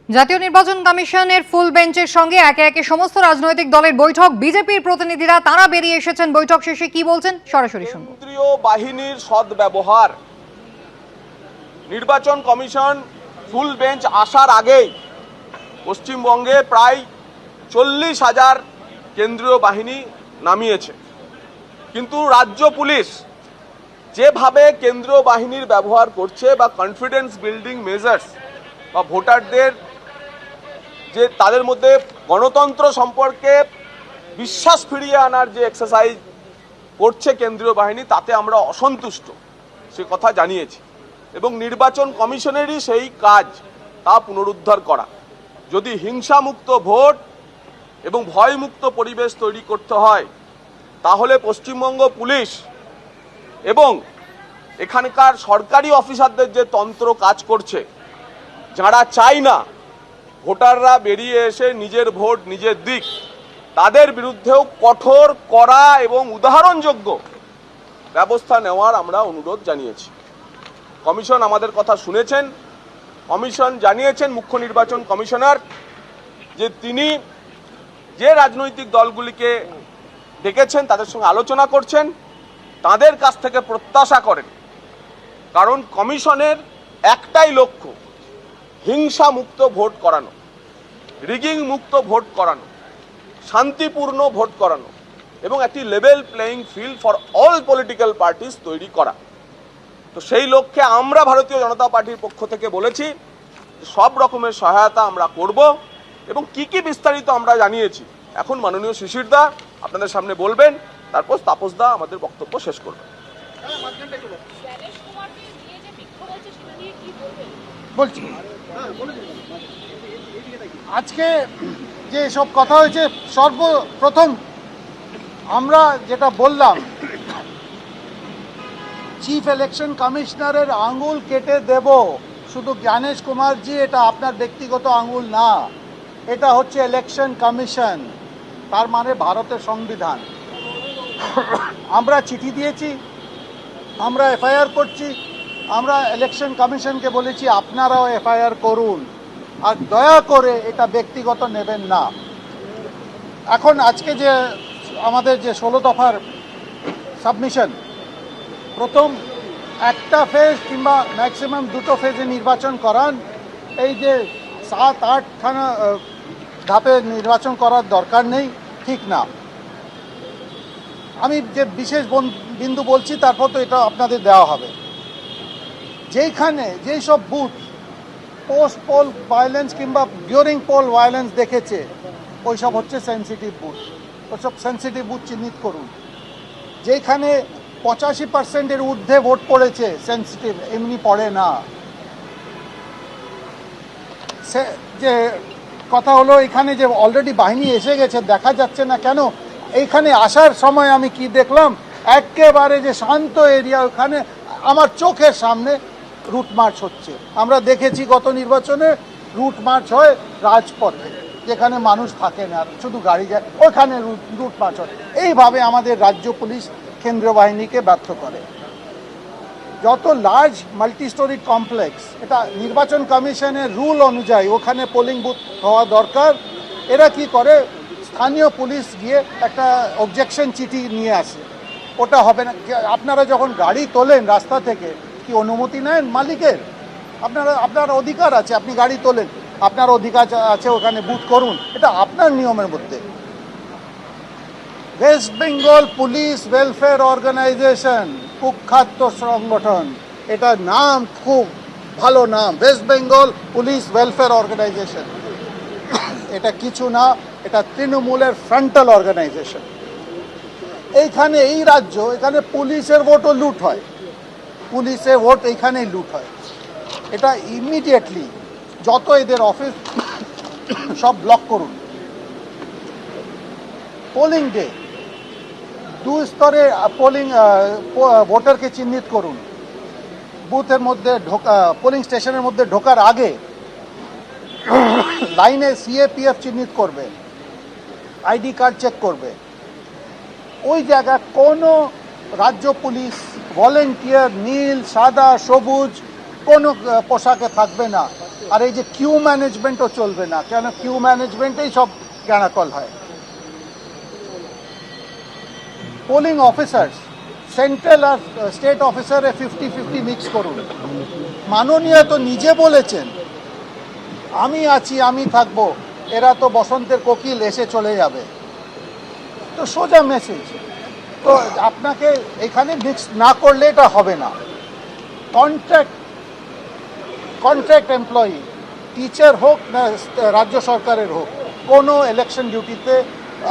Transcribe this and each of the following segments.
জাতীয় নির্বাচন কমিশনের ফুল বেঞ্চের সঙ্গে একে একে সমস্ত রাজনৈতিক দলের বৈঠক। বিজেপির প্রতিনিধিরা তারা বেরিয়ে এসেছেন, বৈঠক শেষে কি বলছেন সরাসরি শুনব। কেন্দ্রীয় বাহিনীর সদ্ব্যবহার, নির্বাচন কমিশন ফুল বেঞ্চ আসার আগেই পশ্চিমবঙ্গে প্রায় 40,000 কেন্দ্রীয় বাহিনী নামিয়েছে, কিন্তু রাজ্য পুলিশ যেভাবে কেন্দ্রীয় বাহিনীর ব্যবহার করছে বা কনফিডেন্স বিল্ডিং মেজার্স বা ভোটারদের যে তাদের মধ্যে গণতন্ত্র সম্পর্কে বিশ্বাস ফিরিয়ে আনার যে এক্সারসাইজ করছে কেন্দ্রীয় বাহিনী, তাতে আমরা অসন্তুষ্ট, সে কথা জানিয়েছি। এবং নির্বাচন কমিশনেরই সেই কাজ, তা পুনরুদ্ধার করা। যদি হিংসামুক্ত ভোট এবং ভয়মুক্ত পরিবেশ তৈরি করতে হয়, তাহলে পশ্চিমবঙ্গ পুলিশ এবং এখানকার সরকারি অফিসারদের যে তন্ত্র কাজ করছে, যারা চায় না ভোটাররা বেরিয়ে এসে নিজের ভোট নিজের দিক, তাদের বিরুদ্ধেও কঠোর, কড়া এবং উদাহরণযোগ্য ব্যবস্থা নেওয়ার আমরা অনুরোধ জানিয়েছি। কমিশন আমাদের কথা শুনেছেন। কমিশন জানিয়েছেন, মুখ্য নির্বাচন কমিশনার, যে তিনি যে রাজনৈতিক দলগুলিকে ডেকেছেন তাদের সঙ্গে আলোচনা করছেন, তাদের কাছ থেকে প্রত্যাশা করেন, কারণ কমিশনের একটাই লক্ষ্য হিংসা মুক্ত ভোট করানো, রিগিং মুক্ত ভোট করানো, শান্তিপূর্ণ ভোট করানো এবং একটি level playing field for all political parties তৈরি করা। তো সেই লক্ষ্যে আমরা ভারতীয় জনতা পার্টির পক্ষ থেকে বলেছি সব রকমের সহায়তা আমরা করব এবং কি কি বিস্তারিত আমরা জানিয়েছি এখন মাননীয় শিশিরদা আপনাদের সামনে বলবেন, তারপর তাপসদা আমাদের বক্তব্য শেষ করবেন। বলছি আজকে যে সব কথা হয়েছে, সর্বপ্রথম আমরা যেটা বললাম, চিফ ইলেকশন কমিশনারের আঙুল কেটে দেব, শুধু জ্ঞানেশ কুমারজি, এটা আপনার ব্যক্তিগত আঙুল না, এটা হচ্ছে ইলেকশন কমিশন, তার মানে ভারতের সংবিধান। আমরা চিঠি দিয়েছি, আমরা এফআইআর করছি, আমরা ইলেকশন কমিশনকে বলেছি আপনারাও এফআইআর করুন, আর দয়া করে এটা ব্যক্তিগত নেবেন না। এখন আজকে যে আমাদের যে 16 দফার সাবমিশন, প্রথম একটা ফেজ কিংবা ম্যাক্সিমাম 2টো ফেজে নির্বাচন করান, এই যে 7-8খানা ধাপে নির্বাচন করার দরকার নেই, ঠিক না। আমি যে বিশেষ বিন্দু বলছি, তারপর তো এটা আপনাদের দেওয়া হবে। যেইখানে যেই সব বুথ পোস্ট পোল ভায়োলেন্স কিংবা ডিউরিং পোল ভায়োলেন্স দেখেছে, ওইসব হচ্ছে সেন্সিটিভ বুথ, ওইসব সেন্সিটিভ বুথ চিহ্নিত করুন। যেখানে 85%-এর ঊর্ধ্বে ভোট পড়েছে, সেন্সিটিভ, এমনি পড়ে না। সে যে কথা হলো, এখানে যে অলরেডি বাহিনী এসে গেছে, দেখা যাচ্ছে না কেন? এইখানে আসার সময় আমি কি দেখলাম, একেবারে যে শান্ত এরিয়া, ওখানে আমার চোখের সামনে রুট মার্চ হচ্ছে। আমরা দেখেছি গত নির্বাচনে রুট মার্চ হয় রাজপথে, যেখানে মানুষ থাকে না, শুধু গাড়ি যায়, ওখানে রুট মার্চ হয়। এইভাবে আমাদের রাজ্য পুলিশ কেন্দ্রীয় বাহিনীকে ব্যর্থ করে। যত লার্জ মাল্টি স্টোরি কমপ্লেক্স, এটা নির্বাচন কমিশনের রুল অনুযায়ী ওখানে পোলিং বুথ হওয়া দরকার। এরা কি করে, স্থানীয় পুলিশ গিয়ে একটা অবজেকশন চিঠি নিয়ে আসে, ওটা হবে না। আপনারা যখন গাড়ি তোলেন রাস্তা থেকে, কি অনুমতি নেন মালিকের? আপনার অধিকার আছে, আপনি গাড়ি তোলেন, আপনার অধিকার আছে ওখানে বুথ করুন, এটা আপনার নিয়মের মধ্যে। West Bengal police welfare organisation, কুখ্যাত সংগঠন, এটা নাম খুব ভালো নাম, West Bengal police welfare organisation. এটা কিছু না, এটা তৃণমূলের ফ্রন্টাল অর্গানাইজেশন। এইখানে এই রাজ্য, এখানে পুলিশের ভোটও লুট হয়, পুলিশের ভোট এইখানেই লুট হয়। এটা ইমিডিয়েটলি যত এদের অফিস সব ব্লক করুন। পোলিং ডে 2 স্তরে পোলিং ভোটারকে চিহ্নিত করুন। বুথের মধ্যে পোলিং স্টেশনের মধ্যে ঢোকার আগে লাইনে সিএপিএফ চিহ্নিত করবে, আইডি কার্ড চেক করবে। ওই জায়গায় কোনো রাজ্য পুলিশ ভলেন্টিয়ার নীল, সাদা, সবুজ কোনো পোশাকে থাকবে না। আর এই যে কিউ ম্যানেজমেন্টও চলবে না, কেন কিউ ম্যানেজমেন্টেই সব গ্যানাকল হয়। পোলিং অফিসার্স সেন্ট্রাল আর স্টেট অফিসারে 50-50 মিক্স করুন। মাননীয় তো নিজে বলেছেন আমি আছি, আমি থাকবো, এরা তো বসন্তের কোকিল, এসে চলে যাবে। তো সোজা মেসেজ। তো আপনাকে এখানে মিক্স না করলে এটা হবে না। কন্ট্রাক্ট এমপ্লয়ি, টিচার হোক না রাজ্য সরকারের হোক, কোনো ইলেকশন ডিউটিতে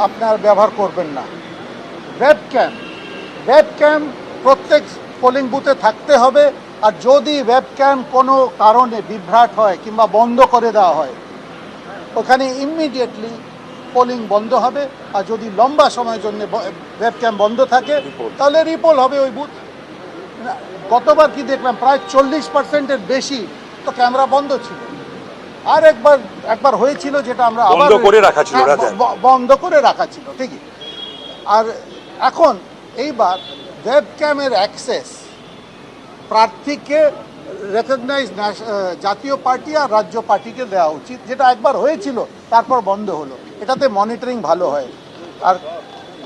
আপনার ব্যবহার করবেন না। ওয়েবক্যাম প্রত্যেক পোলিং বুথে থাকতে হবে। আর যদি ওয়েবক্যাম কোনো কারণে বিভ্রাট হয় কিংবা বন্ধ করে দেওয়া হয়, ওখানে ইমিডিয়েটলি পোলিং বন্ধ হবে। আর যদি লম্বা সময়ের জন্য ওয়েবক্যাম বন্ধ থাকে তাহলে রিপোল হবে ওই বুথ। গতবার কি দেখলাম, প্রায় 40%-এর বেশি তো ক্যামেরা বন্ধ ছিল। আর একবার হয়েছিল যেটা আমরা আবার বন্ধ করে রাখা ছিল, বন্ধ করে রাখা ছিল ঠিকই। আর এখন এইবার ওয়েবক্যামের অ্যাক্সেস প্রার্থীকে রেকগনাইজ জাতীয় পার্টি আর রাজ্য পার্টিকে দেওয়া উচিত, যেটা একবার হয়েছিল তারপর বন্ধ হলো। এটাতে মনিটরিং ভালো হয়।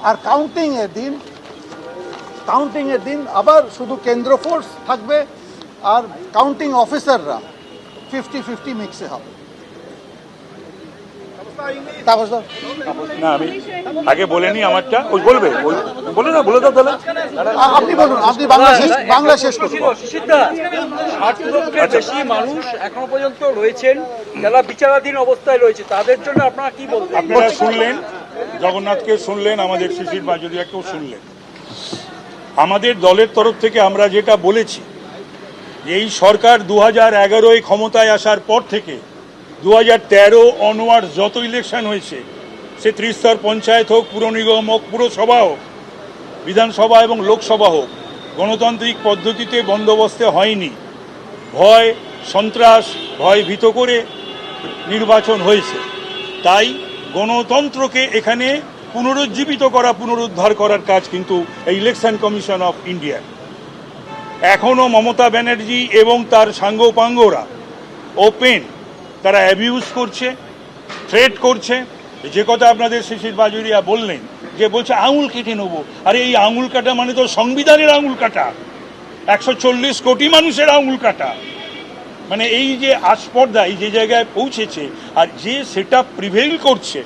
আর কাউন্টিংয়ের দিন আবার শুধু কেন্দ্র ফোর্স থাকবে আর কাউন্টিং অফিসাররা 50-50 মিক্সে হবে। না আমি আগে বলেনি আমারটা, ওই বলবে, ওই বলে না, বলে দাও তাহলে। আপনি বলুন, আপনি বাংলা শেষ করুন। 60 লক্ষের বেশি মানুষ এখনো পর্যন্ত রয়েছেন যারা বিচারাধীন অবস্থায় রয়েছে, তাদের জন্য আপনারা কি বলবেন? আপনারা শুনলেন, জগন্নাথকে শুনলেন, আমাদের শিশির বাজুরিয়াকেও শুনলেন। আমাদের দলের তরফ থেকে আমরা যেটা বলেছি, এই সরকার 2011 ক্ষমতায় আসার পর থেকে 2013 অনওয়ার্ড যত ইলেকশন হয়েছে, সে ত্রিস্তর পঞ্চায়েত হোক, পুর নিগম হোক, পুরসভা হোক, বিধানসভা এবং লোকসভা হোক, গণতান্ত্রিক পদ্ধতিতে বন্দোবস্তে হয়নি। ভয় সন্ত্রাস, ভয় ভীত করে নির্বাচন হয়েছে। তাই গণতন্ত্রকে এখানে পুনরুজ্জীবিত করা, পুনরুদ্ধার করার কাজ কিন্তু এই ইলেকশন কমিশন অফ ইন্ডিয়া। এখনও মমতা ব্যানার্জি এবং তার সাঙ্গপাঙ্গরা ওপেন তারা অ্যাবিউজ করছে, থ্রেট করছে। যে কথা আপনাদের শিশির বাজুরিয়া বললেন, যে বলছে আঙুল কেটে নেবো। আরে এই আঙুল কাটা মানে তো সংবিধানের আঙুল কাটা, 140 কোটি মানুষের আঙুল কাটা। মানে এই যে আস্পর্ধা, এই যে জায়গায় পৌঁছেছে, আর যে সেটা প্রিভেইল করছে,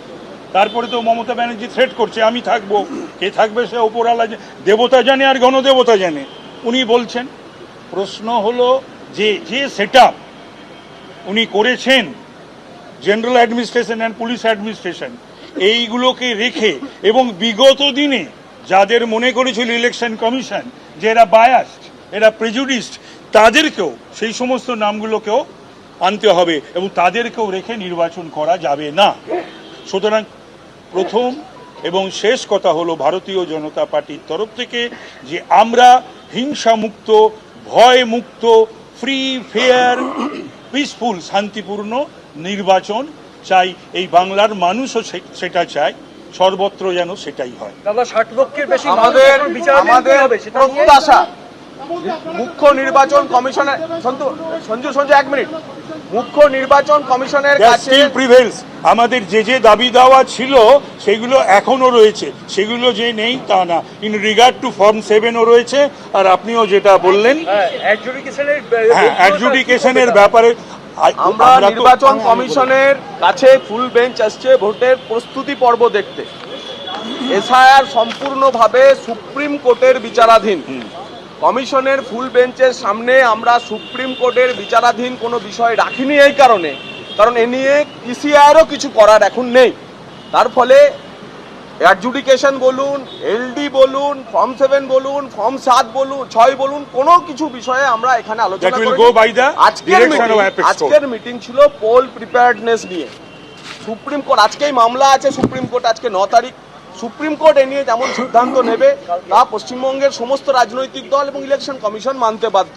তারপরে তো মমতা ব্যানার্জি থ্রেট করছে আমি থাকবো। কে থাকবে সে ওপরওয়ালা দেবতা জানে আর গণদেবতা জানে। উনি বলছেন, প্রশ্ন হলো যে সেটআপ উনি করেছেন, general administration and police administration, এইগুলোকে রেখে, এবং বিগত দিনে যাদের মনে করেছিল ইলেকশন কমিশন যে এরা বায়াসড, এরা প্রেজুডিসড, তাদেরকেও সেই সমস্ত নামগুলোকেও আনতে হবে এবং তাদেরকেও রেখে নির্বাচন করা যাবে না। সুতরাং প্রথম এবং শেষ কথা হলো ভারতীয় জনতা পার্টির তরফ থেকে যে আমরা হিংসামুক্ত, ভয়মুক্ত, ফ্রি, ফেয়ার, পিসফুল, শান্তিপূর্ণ নির্বাচন চাই। এই বাংলার মানুষও সেটা চায়, সর্বত্র যেন সেটাই হয়। দাদা 60 লক্ষের বেশি আমাদের প্রত্যাশা মুখ্য নির্বাচন কমিশনের সঞ্জু 1 মিনিট, মুখ্য নির্বাচন কমিশনের কাছে আমাদের যে দাবি দাওয়া ছিল সেগুলো এখনো রয়েছে, সেগুলো যে নেই তা না। ইন রিগার্ড টু ফর্ম 7ও রয়েছে। আর আপনিও যেটা বললেন অ্যাডজুডিকেশনের ব্যাপারে, আমরা নির্বাচন কমিশনের কাছে ফুল বেঞ্চ আসছে ভোটের প্রস্তুতি পর্ব দেখতে। এসআইআর সম্পূর্ণভাবে সুপ্রিম কোর্টের বিচারাধীন। কমিশনের ফুল বেঞ্চের সামনে আমরা সুপ্রিম কোর্টের বিচারাধীন কোনো বিষয় রাখিনি এই কারণ এ নিয়ে ইসিআইআরও কিছু করার এখন নেই। তার ফলে অ্যাডজুডিকেশন বলুন, এলডি বলুন, ফর্ম 7 বলুন, ফর্ম 7 বলুন, 6 বলুন, কোনো কিছু বিষয়ে আমরা এখানে আলোচনা করি। আজকের মিটিং ছিল পোল প্রিপেয়ার্ডনেস নিয়ে। সুপ্রিম কোর্ট আজকেই মামলা আছে, সুপ্রিম কোর্ট আজকে 9 তারিখ। সুপ্রিম কোর্ট এ নিয়ে যেমন সিদ্ধান্ত নেবে তা পশ্চিমবঙ্গের সমস্ত রাজনৈতিক দল এবং ইলেকশন কমিশন মানতে বাধ্য।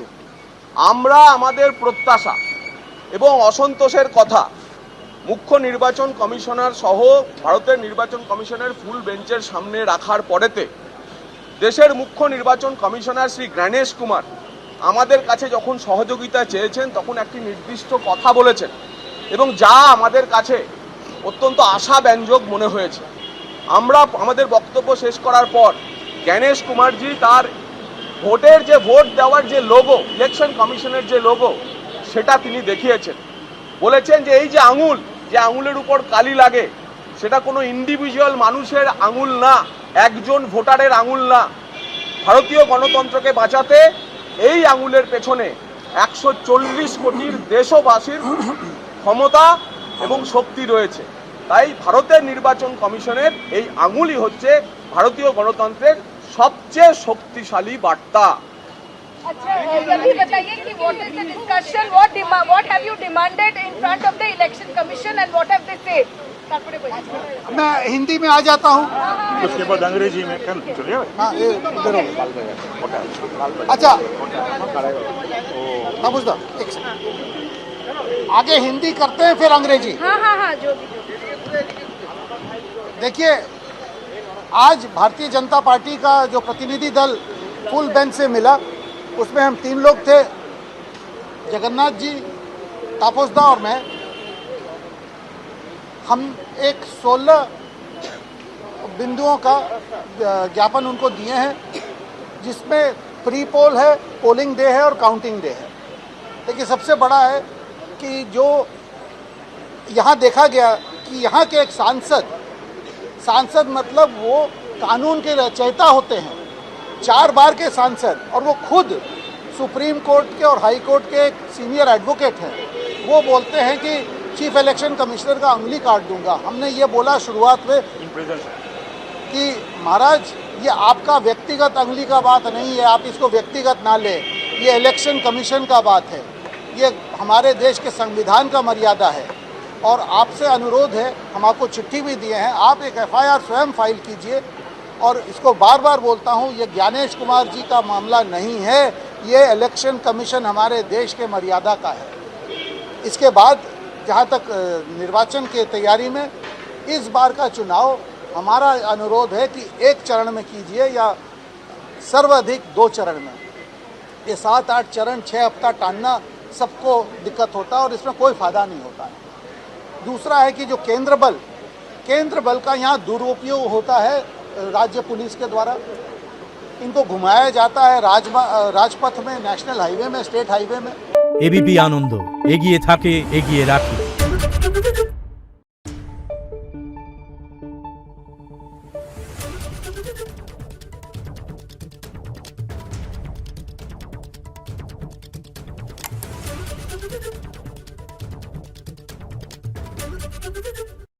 আমরা আমাদের প্রত্যাশা এবং অসন্তোষের কথা মুখ্য নির্বাচন কমিশনার সহ ভারতের নির্বাচন কমিশনের ফুল বেঞ্চের সামনে রাখার পরেতে দেশের মুখ্য নির্বাচন কমিশনার শ্রী জ্ঞানেশ কুমার আমাদের কাছে যখন সহযোগিতা চেয়েছেন তখন একটি নির্দিষ্ট কথা বলেছেন এবং যা আমাদের কাছে অত্যন্ত আশাব্যঞ্জক মনে হয়েছে। আমরা আমাদের বক্তব্য শেষ করার পর জ্ঞানেশ কুমারজি তার ভোটের যে ভোট দেওয়ার যে লোগো, ইলেকশন কমিশনের যে লোগো, সেটা তিনি দেখিয়েছেন। বলেছেন যে এই যে আঙুল, যে আঙুলের উপর কালি লাগে, সেটা কোনো ইন্ডিভিজুয়াল মানুষের আঙুল না, একজন ভোটারের আঙুল না। ভারতীয় গণতন্ত্রকে বাঁচাতে এই আঙুলের পেছনে 140 কোটির দেশবাসীর ক্ষমতা এবং শক্তি রয়েছে। তাই ভারতের নির্বাচন কমিশনের এই আঙুলই হচ্ছে ভারতীয় গণতন্ত্রের সবচেয়ে শক্তিশালী বার্তা। अच्छा ये भी बताइए कि what is the discussion, what have you demanded in front of the election commission and what have they said? मैं हिंदी में आ जाता हूँ। उसके बाद अंग्रेजी में कर चलिए। हाँ, ये इधर हो। अच्छा नमस्ता, एक सेकंड। आगे हिंदी करते हैं फिर अंग्रेजी। हाँ हाँ हाँ जो भी देखिए, आज भारतीय जनता पार्टी का जो प्रतिनिधि दल फुल बेंच से मिला, उसमें हम 3 लोग थे, जगन्नाथ जी, तापसदा और मैं। हम एक 16 बिंदुओं का ज्ञापन उनको दिए हैं, जिसमें प्री पोल है, पोलिंग डे है और काउंटिंग डे है। देखिए, सबसे बड़ा है कि जो यहाँ देखा गया कि यहाँ के एक सांसद मतलब वो कानून के रचयिता होते हैं, 4 बार के सांसद, और वो खुद सुप्रीम कोर्ट के और हाई कोर्ट के एक सीनियर एडवोकेट हैं। वो बोलते हैं कि चीफ इलेक्शन कमिश्नर का उंगली काट दूंगा। हमने ये बोला शुरुआत में कि महाराज, ये आपका व्यक्तिगत उंगली का बात नहीं है, आप इसको व्यक्तिगत ना ले, ये इलेक्शन कमीशन का बात है, ये हमारे देश के संविधान का मर्यादा है। और आपसे अनुरोध है, हम आपको चिट्ठी भी दिए हैं, आप एक FIR स्वयं फाइल कीजिए। और इसको बार बार बोलता हूँ, ये ज्ञानेश कुमार जी का मामला नहीं है, ये इलेक्शन कमीशन हमारे देश के मर्यादा का है। इसके बाद जहाँ तक निर्वाचन की तैयारी में, इस बार का चुनाव हमारा अनुरोध है कि 1 चरण में कीजिए या सर्वाधिक 2 चरण में। ये 7-8 चरण 6 हफ्ता टालना सबको दिक्कत होता है और इसमें कोई फ़ायदा नहीं होता है। दूसरा है कि जो केंद्र बल का यहाँ दुरुपयोग होता है राज्य पुलिस के द्वारा। इनको घुमाया जाता है राजपथ में, नेशनल हाईवे में, स्टेट हाईवे में। एबीपी आनंद एगिए थाके एगिए राखे। Thank you.